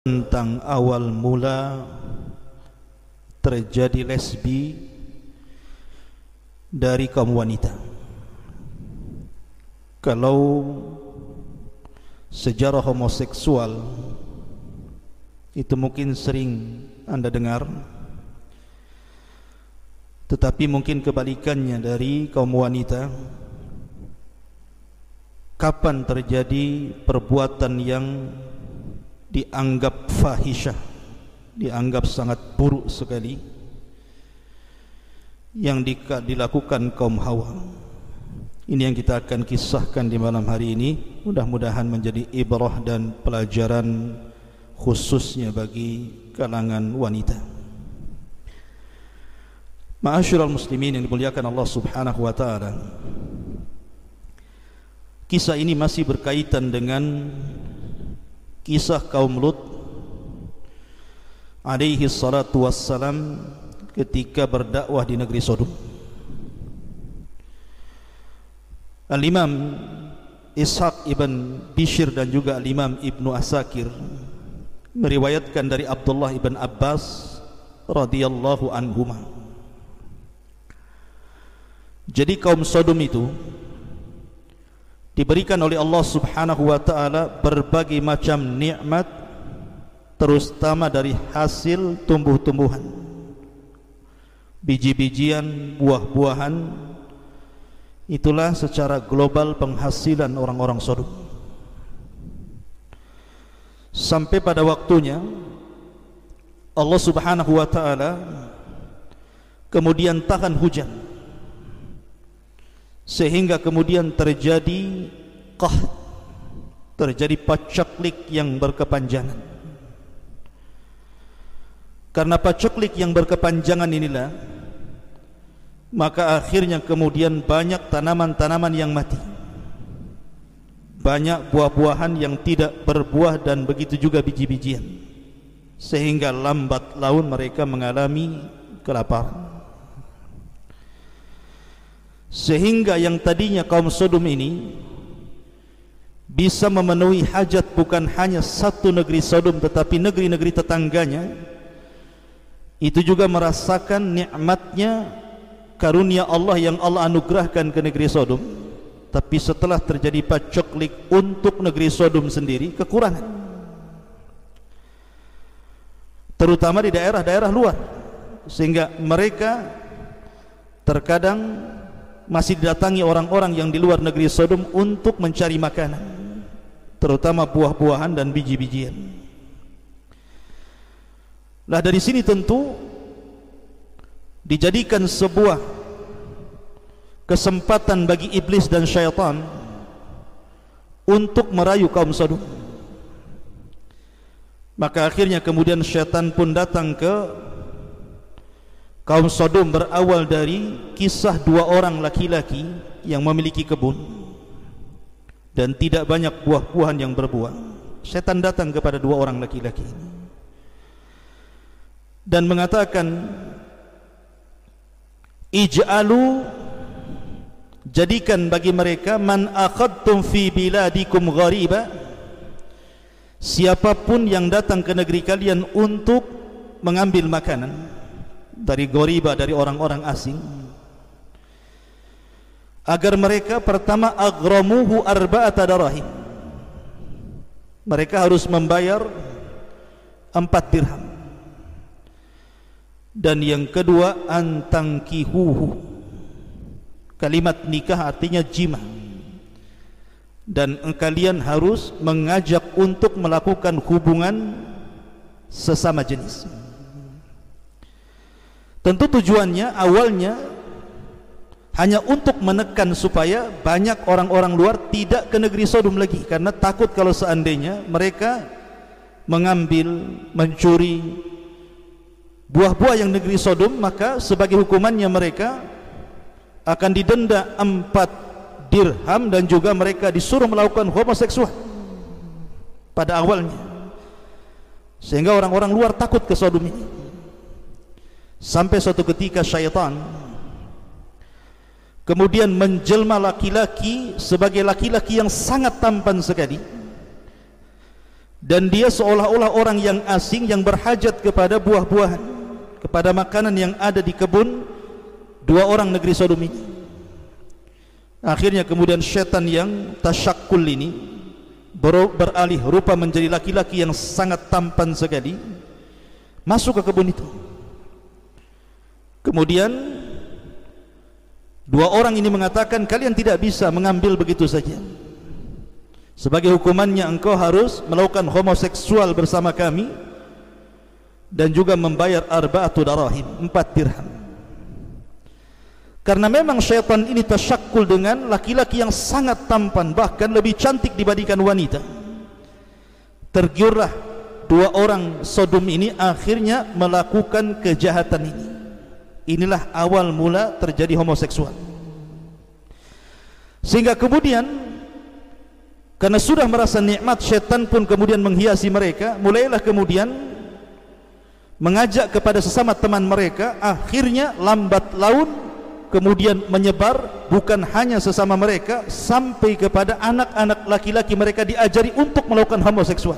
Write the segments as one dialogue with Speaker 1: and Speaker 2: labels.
Speaker 1: tentang awal mula terjadi lesbi dari kaum wanita. Kalau sejarah homoseksual itu mungkin sering Anda dengar, tetapi mungkin kebalikannya dari kaum wanita. Kapan terjadi perbuatan yang dianggap fahisyah, dianggap sangat buruk sekali, yang dilakukan kaum Hawa? Ini yang kita akan kisahkan di malam hari ini. Mudah-mudahan menjadi ibrah dan pelajaran khususnya bagi kalangan wanita. Ma'asyiral muslimin yang dimuliakan Allah Subhanahu wa taala. Kisah ini masih berkaitan dengan kisah kaum Lut alaihi salatu wassalam ketika berdakwah di negeri Sodom. Al-Imam Ishaq ibn Bishr dan juga Al-Imam Ibnu Asakir meriwayatkan dari Abdullah ibn Abbas radhiyallahu anhuma. Jadi kaum Sodom itu diberikan oleh Allah Subhanahu wa taala berbagai macam nikmat, terutama dari hasil tumbuh-tumbuhan, biji-bijian, buah-buahan. Itulah secara global penghasilan orang-orang Sodom. Sampai pada waktunya Allah Subhanahu wa taala kemudian tahan hujan, sehingga kemudian terjadi qahd, terjadi paceklik yang berkepanjangan. Karena paceklik yang berkepanjangan inilah, maka akhirnya kemudian banyak tanaman-tanaman yang mati, banyak buah-buahan yang tidak berbuah, dan begitu juga biji-bijian, sehingga lambat laun mereka mengalami kelaparan. Sehingga yang tadinya kaum Sodom ini bisa memenuhi hajat bukan hanya satu negeri Sodom, tetapi negeri-negeri tetangganya, itu juga merasakan nikmatnya karunia Allah yang Allah anugerahkan ke negeri Sodom. Tapi setelah terjadi paceklik untuk negeri Sodom sendiri, kekurangan, terutama di daerah-daerah luar, sehingga mereka terkadang masih didatangi orang-orang yang di luar negeri Sodom untuk mencari makanan, terutama buah-buahan dan biji-bijian. Lah dari sini tentu dijadikan sebuah kesempatan bagi iblis dan syaitan untuk merayu kaum Sodom. Maka akhirnya kemudian syaitan pun datang ke kaum Sodom, berawal dari kisah dua orang laki-laki yang memiliki kebun dan tidak banyak buah-buahan yang berbuah. Syaitan datang kepada dua orang laki-laki ini dan mengatakan, ij'alu, jadikan bagi mereka, man akhadtum fi biladikum ghariba, siapapun yang datang ke negeri kalian untuk mengambil makanan dari ghariba, dari orang-orang asing, agar mereka pertama aghramuhu arba'ata darahim, mereka harus membayar 4 dirham. Dan yang kedua, antangkihuhu, kalimat nikah artinya jima, dan kalian harus mengajak untuk melakukan hubungan sesama jenis. Tentu tujuannya awalnya hanya untuk menekan supaya banyak orang-orang luar tidak ke negeri Sodom lagi, karena takut kalau seandainya mereka mengambil, mencuri buah-buah yang negeri Sodom, maka sebagai hukumannya mereka akan didenda 4 dirham dan juga mereka disuruh melakukan homoseksual pada awalnya, sehingga orang-orang luar takut ke Sodom ini. Sampai suatu ketika syaitan kemudian menjelma laki-laki sebagai laki-laki yang sangat tampan sekali, dan dia seolah-olah orang yang asing yang berhajat kepada buah-buahan, kepada makanan yang ada di kebun dua orang negeri Sodom ini. Akhirnya kemudian syaitan yang tasyakkul ini beralih rupa menjadi laki-laki yang sangat tampan sekali, masuk ke kebun itu. Kemudian dua orang ini mengatakan, kalian tidak bisa mengambil begitu saja. Sebagai hukumannya engkau harus melakukan homoseksual bersama kami dan juga membayar arba'atu darahim, 4 dirham. Karena memang syaitan ini tasyakkul dengan laki-laki yang sangat tampan, bahkan lebih cantik dibandingkan wanita. Tergiurlah dua orang Sodom ini akhirnya melakukan kejahatan ini. Inilah awal mula terjadi homoseksual. Sehingga kemudian karena sudah merasa nikmat, syaitan pun kemudian menghiasi mereka. Mulailah kemudian mengajak kepada sesama teman mereka. Akhirnya lambat laun kemudian menyebar, bukan hanya sesama mereka, sampai kepada anak-anak laki-laki mereka diajari untuk melakukan homoseksual.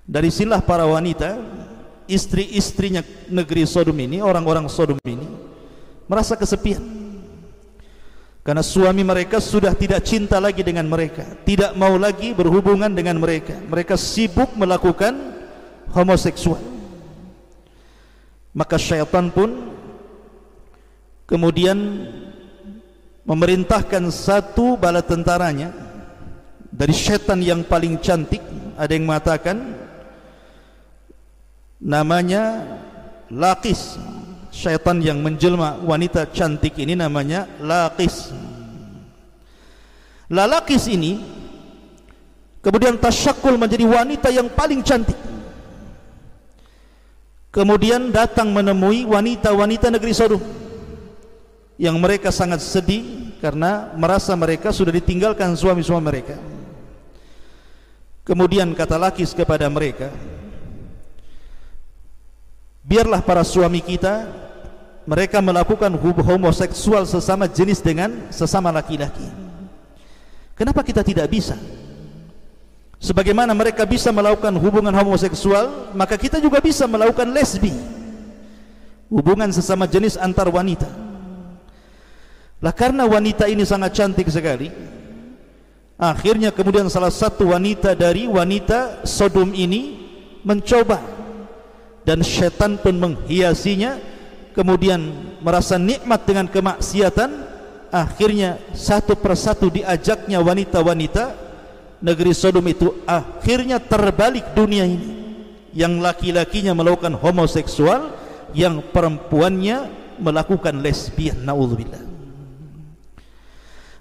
Speaker 1: Dari sinilah para wanita, istri-istrinya negeri Sodom ini, orang-orang Sodom ini merasa kesepian. Karena suami mereka sudah tidak cinta lagi dengan mereka, tidak mau lagi berhubungan dengan mereka. Mereka sibuk melakukan homoseksual. Maka syaitan pun kemudian memerintahkan satu bala tentaranya dari syaitan yang paling cantik. Ada yang mengatakan namanya Laqis. Syaitan yang menjelma wanita cantik ini namanya Laqis. Laqis ini kemudian tasyakkul menjadi wanita yang paling cantik. Kemudian datang menemui wanita-wanita negeri Sodom yang mereka sangat sedih karena merasa mereka sudah ditinggalkan suami-suami mereka. Kemudian kata Laqis kepada mereka, biarlah para suami kita mereka melakukan homoseksual sesama jenis dengan sesama laki-laki. Kenapa kita tidak bisa? Sebagaimana mereka bisa melakukan hubungan homoseksual, maka kita juga bisa melakukan lesbi, hubungan sesama jenis antar wanita. Lah karena wanita ini sangat cantik sekali, akhirnya kemudian salah satu wanita dari wanita Sodom ini mencoba, dan syaitan pun menghiasinya. Kemudian merasa nikmat dengan kemaksiatan, akhirnya satu persatu diajaknya wanita-wanita negeri Sodom itu. Akhirnya terbalik dunia ini, yang laki-lakinya melakukan homoseksual, yang perempuannya melakukan lesbian. Na'udzubillah.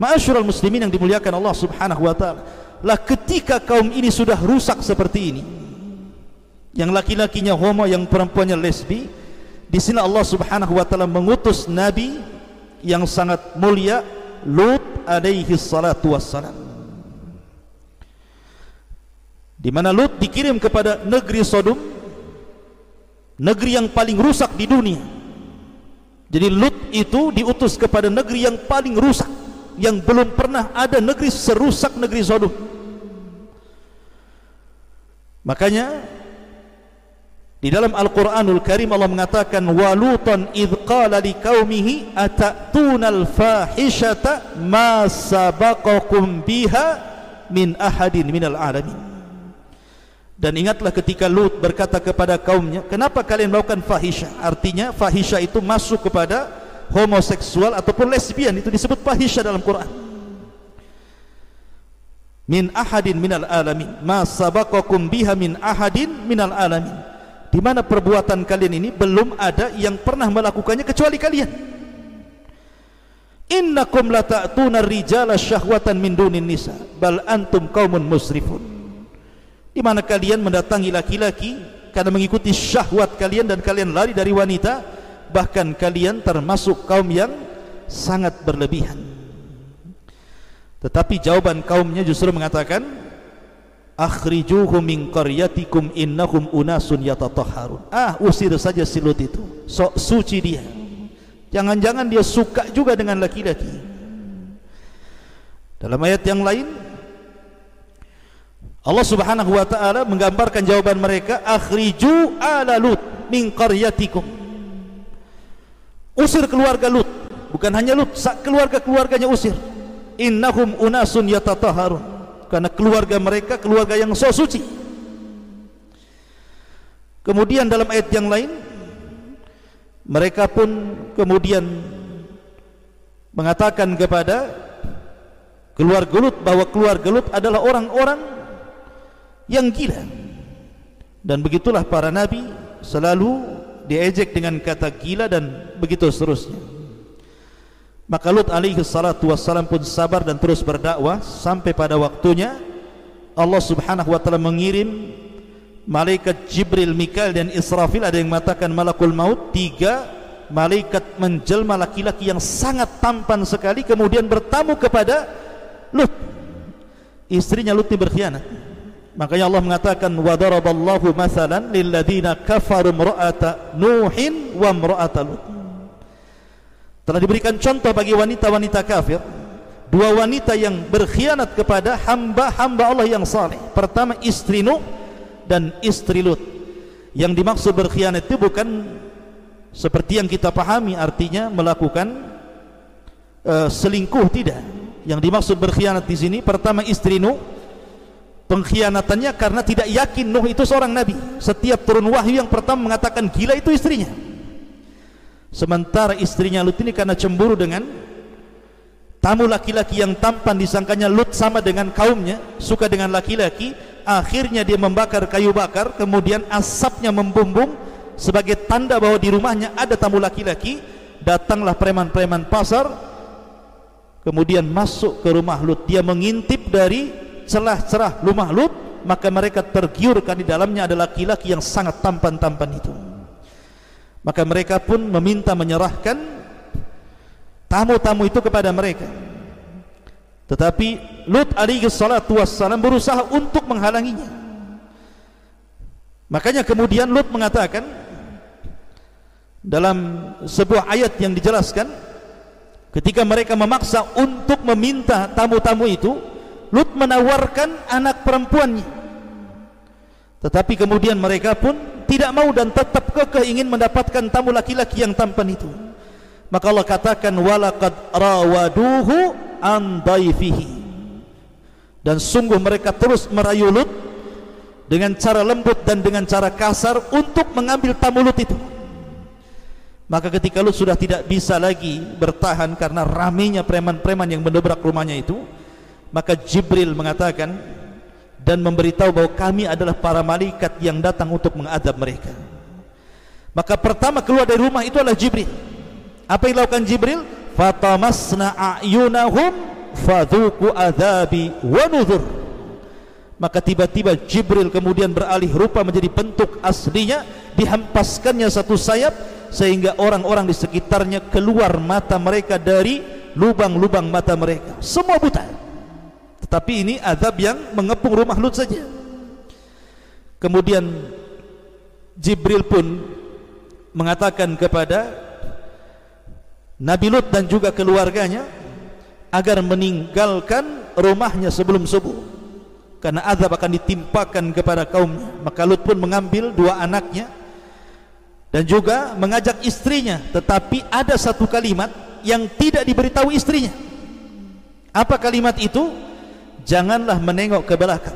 Speaker 1: Ma'asyiral muslimin yang dimuliakan Allah subhanahu wa ta'ala, lah ketika kaum ini sudah rusak seperti ini, yang laki-lakinya homo, yang perempuannya lesbi, di sini Allah subhanahu wa ta'ala mengutus Nabi yang sangat mulia, Lut alaihi salatu wassalam, di mana Lut dikirim kepada negeri Sodom, negeri yang paling rusak di dunia. Jadi Lut itu diutus kepada negeri yang paling rusak, yang belum pernah ada negeri serusak negeri Sodom. Makanya di dalam Al-Quranul Karim Allah mengatakan, walutan idh qala liqaumihi atatuna al-fahishata ma sabaqakum biha min ahadin minal alamin. Dan ingatlah ketika Lut berkata kepada kaumnya, kenapa kalian melakukan fahisha? Artinya fahisha itu masuk kepada homoseksual ataupun lesbian, itu disebut fahisha dalam Quran. Min ahadin minal alamin, ma sabaqakum biha min ahadin minal alamin. Di mana perbuatan kalian ini belum ada yang pernah melakukannya kecuali kalian. Innakum lata'tuna rijala syahwatan min dunin nisa bal antum qaumun musrifun. Di mana kalian mendatangi laki-laki karena mengikuti syahwat kalian dan kalian lari dari wanita, bahkan kalian termasuk kaum yang sangat berlebihan. Tetapi jawaban kaumnya justru mengatakan, akhrijuhum min qaryatikum innahum unasun yatatahharun. Usir saja si Lut itu, sok suci dia, jangan-jangan dia suka juga dengan laki-laki. Dalam ayat yang lain Allah Subhanahu wa taala menggambarkan jawaban mereka, akhriju ala Lut min qaryatikum. Usir keluarga Lut, bukan hanya Lut, keluarga-keluarganya usir. Innahum unasun yatatahharun, karena keluarga mereka keluarga yang so suci. Kemudian dalam ayat yang lain mereka pun kemudian mengatakan kepada keluarga Lut bahwa keluarga Lut adalah orang-orang yang gila. Dan begitulah para nabi selalu diejek dengan kata gila dan begitu seterusnya. Maka Lut alaihi salatu wassalam pun sabar dan terus berdakwah sampai pada waktunya Allah Subhanahu wa taala mengirim malaikat Jibril, Mikail dan Israfil. Ada yang mengatakan malakul maut, 3 malaikat menjelma laki-laki yang sangat tampan sekali, kemudian bertamu kepada Lut. Istrinya Lut ini berkhianat. Makanya Allah mengatakan wa daraballahu mathalan lil ladzina kafaru imra'ata Nuhin wa imra'ata Lut. Telah diberikan contoh bagi wanita-wanita kafir, 2 wanita yang berkhianat kepada hamba-hamba Allah yang saleh. Pertama istri Nuh dan istri Lut. Yang dimaksud berkhianat itu bukan seperti yang kita pahami artinya melakukan selingkuh, tidak. Yang dimaksud berkhianat di sini pertama istri Nuh, pengkhianatannya karena tidak yakin Nuh itu seorang nabi. Setiap turun wahyu yang pertama mengatakan gila itu istrinya. Sementara istrinya Lut ini karena cemburu dengan tamu laki-laki yang tampan, disangkanya Lut sama dengan kaumnya, suka dengan laki-laki. Akhirnya dia membakar kayu bakar, kemudian asapnya membumbung sebagai tanda bahwa di rumahnya ada tamu laki-laki. Datanglah preman-preman pasar, kemudian masuk ke rumah Lut. Dia mengintip dari celah-celah rumah Lut, maka mereka tergiurkan di dalamnya ada laki-laki yang sangat tampan-tampan itu. Maka mereka pun meminta menyerahkan tamu-tamu itu kepada mereka. Tetapi Lut alaihi salatu wassalam berusaha untuk menghalanginya. Makanya kemudian Lut mengatakan dalam sebuah ayat yang dijelaskan, ketika mereka memaksa untuk meminta tamu-tamu itu, Lut menawarkan anak perempuannya. Tetapi kemudian mereka pun tidak mau dan tetap kekeh ingin mendapatkan tamu laki-laki yang tampan itu. Maka Allah katakan walaqad rawaduhu an dhaifihi, dan sungguh mereka terus merayu Lut dengan cara lembut dan dengan cara kasar untuk mengambil tamu Lut itu. Maka ketika Lut sudah tidak bisa lagi bertahan karena ramainya preman-preman yang mendobrak rumahnya itu, maka Jibril mengatakan dan memberitahu bahwa kami adalah para malaikat yang datang untuk mengadab mereka. Maka pertama keluar dari rumah itu adalah Jibril. Apa yang dilakukan Jibril? Fatamasna a'yunahum fadhuku adzabi wa nuzur. Maka tiba-tiba Jibril kemudian beralih rupa menjadi bentuk aslinya, dihempaskannya satu sayap sehingga orang-orang di sekitarnya keluar mata mereka dari lubang-lubang mata mereka, semua buta. Tetapi ini azab yang mengepung rumah Lut saja. Kemudian Jibril pun mengatakan kepada Nabi Lut dan juga keluarganya agar meninggalkan rumahnya sebelum subuh, karena azab akan ditimpakan kepada kaumnya. Maka Lut pun mengambil 2 anaknya dan juga mengajak istrinya. Tetapi ada satu kalimat yang tidak diberitahu istrinya. Apa kalimat itu? Janganlah menengok ke belakang.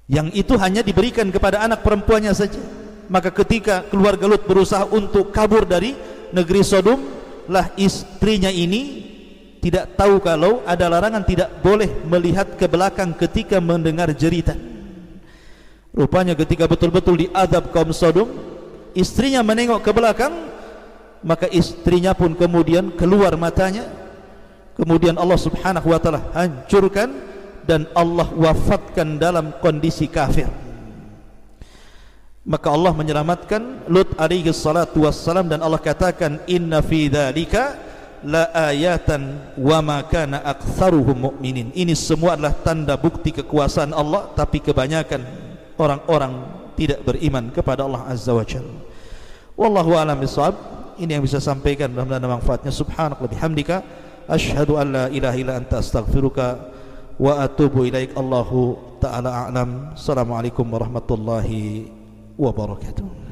Speaker 1: Yang itu hanya diberikan kepada anak perempuannya saja. Maka ketika keluarga Lut berusaha untuk kabur dari negeri Sodom, lah istrinya ini tidak tahu kalau ada larangan tidak boleh melihat ke belakang ketika mendengar jeritan. Rupanya ketika betul-betul diazab kaum Sodom, istrinya menengok ke belakang, maka istrinya pun kemudian keluar matanya. Kemudian Allah Subhanahu wa taala hancurkan dan Allah wafatkan dalam kondisi kafir. Maka Allah menyelamatkan Lut alaihi salatu wassalam, dan Allah katakan inna fi dzalika la ayatan wa ma kana aktsaruhum mu'minin. Ini semua adalah tanda bukti kekuasaan Allah, tapi kebanyakan orang-orang tidak beriman kepada Allah azza wa jalla. Wallahu a'lam bishawab. Ini yang bisa sampaikan, mudah-mudahan ada manfaatnya. Subhanallah bihamdika asyhadu an la ilaha illa anta astaghfiruka wa atubu ilaik. Allahu ta'ala a'lam. Assalamualaikum warahmatullahi wabarakatuh.